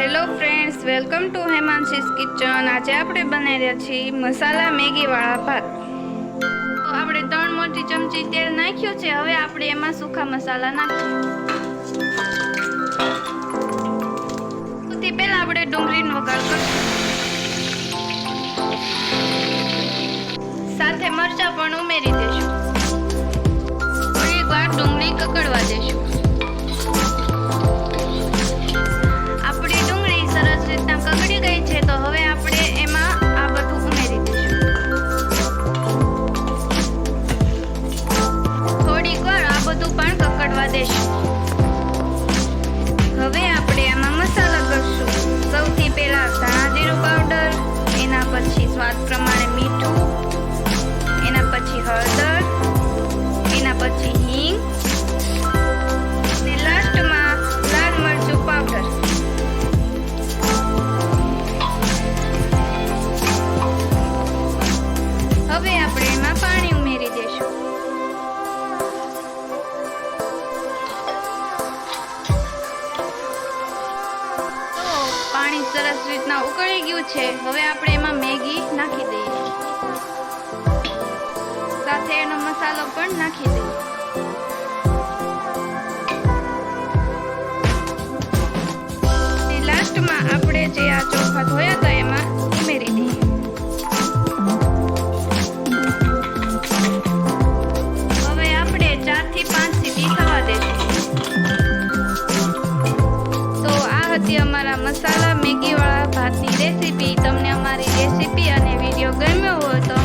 Hello friends, welcome to Hemanshi's kitchen. આજે આપણે બનાવી રહ્યા છીએ મસાલા મેગી વાળા ભાત। તો આપણે 3 મોટી ચમચી તેલ નાખ્યું છે। હવે આપણે એમાં સૂકા મસાલા નાખીએ। સૌથી પહેલા આપણે ડુંગળીનો વઘાર કરીશું, સાથે મરચાં પણ ઉમેરી દેશું। થોડીક વાર ડુંગળી કકડવા દેશું। કકડી ગઈ છે તો હવે આપણે એમાં આ બધું ઉમેરી દઈશું। થોડીક વાર આ બધું પણ કકડવા દેશું। હવે આપણે આમાં મસાલા કરશું। સૌથી પહેલા ધાણા જીરું પાવડર, એના પછી સ્વાદ પ્રમાણે મીઠું, એના પછી હળદર, એના પછી હિંગ અને લાસ્ટમાં લાલ મરચું પાવડર। હવે આપણે એમાં પાણી ઉમેરી દેશું। તો પાણી સરસ રીતના ઉકળી ગયું છે। હવે આપણે એમાં મેગી નાખી દઈએ, સાથે એનો મસાલો પણ નાખી દઈએ। લાસ્ટમાં આપણે જે આ ચોખા ધોયા હતા એમાં ઉમેરી દઈએ। અમારા મસાલા મેગી વાળા ભાતની રેસીપી। તમને અમારી રેસીપી અને વિડીયો ગમ્યો હોય તો